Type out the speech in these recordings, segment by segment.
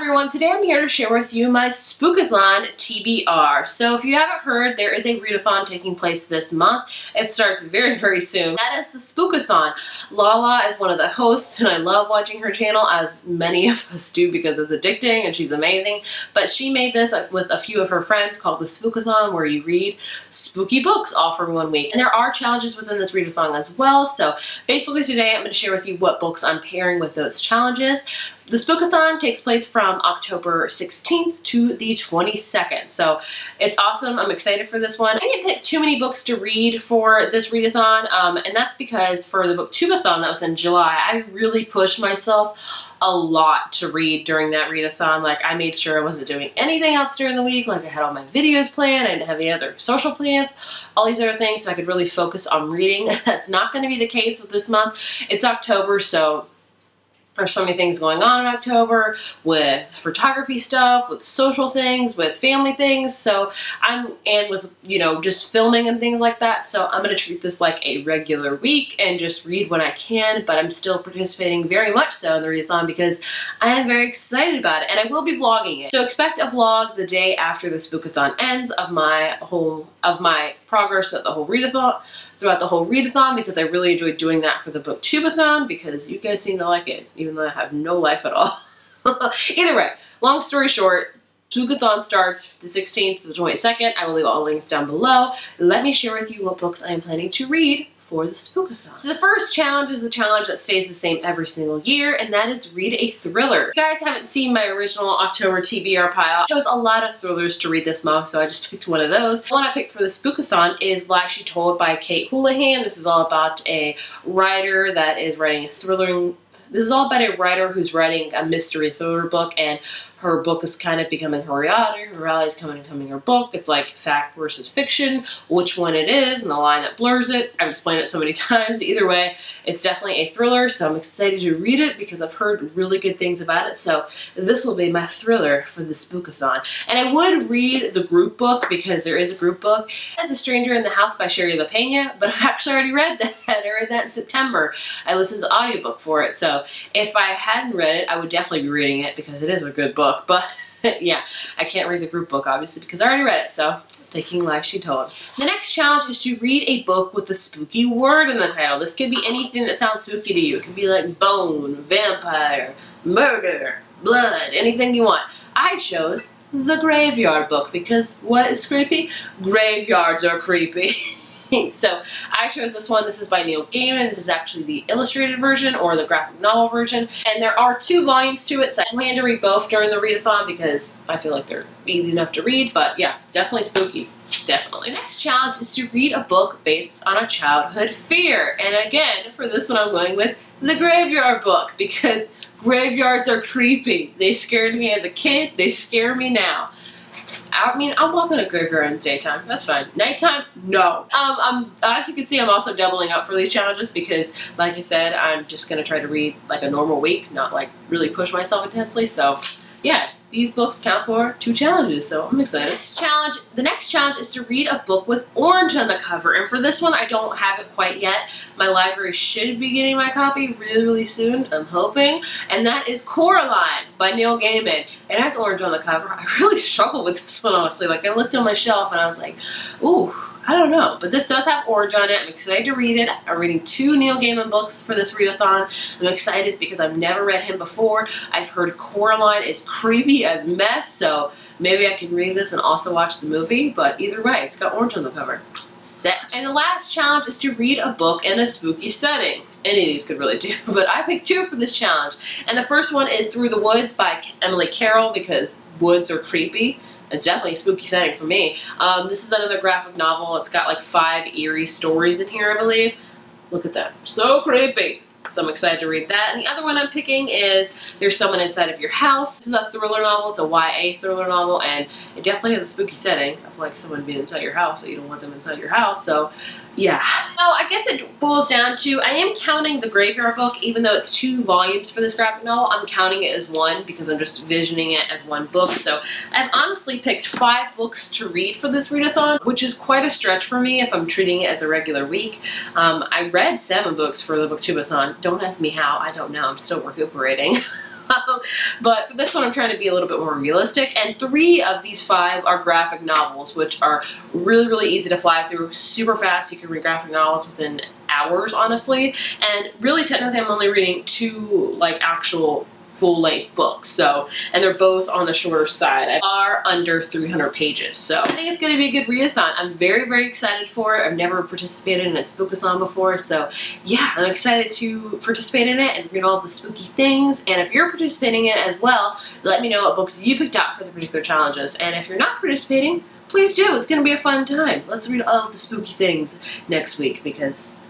everyone, today I'm here to share with you my Spookathon Tbr. So if you haven't heard, there is a readathon taking place this month. It starts very, very soon. That is the Spookathon. Lala is one of the hosts and I love watching her channel, as many of us do because it's addicting and she's amazing. But she made this with a few of her friends called the Spookathon, where you read spooky books all for 1 week. And there are challenges within this readathon as well. So basically today I'm going to share with you what books I'm pairing with those challenges. The Spookathon takes place from October 16th to the 22nd, so it's awesome. I'm excited for this one. I didn't pick too many books to read for this readathon, and that's because for the Booktubeathon that was in July, I really pushed myself a lot to read during that readathon. Like, I made sure I wasn't doing anything else during the week. Like, I had all my videos planned, I didn't have any other social plans, all these other things, so I could really focus on reading. That's not going to be the case with this month. It's October, so there's so many things going on in October with photography stuff, with social things, with family things. So and with, you know, just filming and things like that. So I'm going to treat this like a regular week and just read when I can, but I'm still participating very much so in the readathon because I am very excited about it, and I will be vlogging it. So expect a vlog the day after the Spookathon ends of my progress throughout the whole readathon, because I really enjoyed doing that for the Booktubeathon because you guys seem to like it, even though I have no life at all. Either way, long story short, Spookathon starts the 16th to the 22nd. I will leave all the links down below. Let me share with you what books I am planning to read for the Spookathon. So the first challenge is the challenge that stays the same every single year, and that is read a thriller. If you guys haven't seen my original October TBR pile, I chose a lot of thrillers to read this month, so I just picked one of those. The one I picked for the Spookathon is Lies She Told by Kate Houlihan. This is all about a writer that is writing a thriller. This is all about a writer who's writing a mystery thriller book, and her book is kind of becoming her reality. Her reality is becoming her book. It's like fact versus fiction, which one it is, and the line that blurs it. I've explained it so many times. But either way, it's definitely a thriller, so I'm excited to read it because I've heard really good things about it. So this will be my thriller for the Spookathon. And I would read the group book because there is a group book. As A Stranger in the House by Sherry LaPena, but I've actually already read that. I read that in September. I listened to the audiobook for it, so if I hadn't read it, I would definitely be reading it because it is a good book. But yeah, I can't read the group book obviously because I already read it, so picking Lies She Told. The next challenge is to read a book with a spooky word in the title. This could be anything that sounds spooky to you. It could be like bone, vampire, murder, blood, anything you want. I chose the Graveyard book because what is creepy? Graveyards are creepy. So I chose this one. This is by Neil Gaiman. This is actually the illustrated version or the graphic novel version. And there are 2 volumes to it, so I plan to read both during the readathon because I feel like they're easy enough to read. But yeah, definitely spooky. Definitely. The next challenge is to read a book based on a childhood fear. And again, for this one I'm going with the Graveyard book because graveyards are creepy. They scared me as a kid. They scare me now. I mean, I'll walk in a graveyard in the daytime. That's fine. Nighttime? No. As you can see, I'm also doubling up for these challenges because, like I said, I'm just going to try to read like a normal week, not like really push myself intensely. So, yeah, these books count for 2 challenges, so I'm excited. The next challenge is to read a book with orange on the cover, and for this one, I don't have it quite yet. My library should be getting my copy really, really soon, I'm hoping, and that is Coraline by Neil Gaiman. It has orange on the cover. I really struggled with this one, honestly. Like, I looked on my shelf and I was like, ooh, I don't know, but this does have orange on it. I'm excited to read it. I'm reading 2 Neil Gaiman books for this readathon. I'm excited because I've never read him before. I've heard Coraline is creepy as mess, so maybe I can read this and also watch the movie, but either way, it's got orange on the cover. Set. And the last challenge is to read a book in a spooky setting. Any of these could really do, but I picked 2 for this challenge. And the first one is Through the Woods by Emily Carroll because woods are creepy. It's definitely a spooky setting for me. This is another graphic novel. It's got like 5 eerie stories in here, I believe. Look at that. So creepy. So I'm excited to read that. And the other one I'm picking is There's Someone Inside of Your House. This is a thriller novel. It's a YA thriller novel, and it definitely has a spooky setting. I feel like someone being inside your house, so you don't want them inside your house. So yeah. So I guess it boils down to, I am counting the Graveyard book, even though it's 2 volumes for this graphic novel. I'm counting it as 1 because I'm just visioning it as 1 book. So I've honestly picked 5 books to read for this readathon, which is quite a stretch for me if I'm treating it as a regular week. I read 7 books for the Booktubeathon. Don't ask me how. I don't know. I'm still recuperating. But for this one, I'm trying to be a little bit more realistic. And 3 of these 5 are graphic novels, which are really, really easy to fly through, super fast. You can read graphic novels within hours, honestly. And really, technically, I'm only reading 2 like actual full-length books, so, and they're both on the shorter side, are under 300 pages, so I think it's going to be a good readathon. I'm very, very excited for it. I've never participated in a spookathon before, so yeah, I'm excited to participate in it and read all the spooky things. And if you're participating in it as well, let me know what books you picked out for the particular challenges. And if you're not participating, please do. It's going to be a fun time. Let's read all of the spooky things next week, because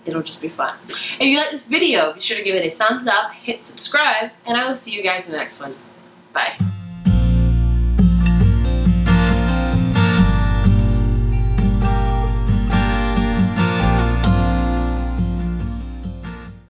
it'll just be fun. If you like this video, be sure to give it a thumbs up, hit subscribe, and I will see you guys in the next one. Bye.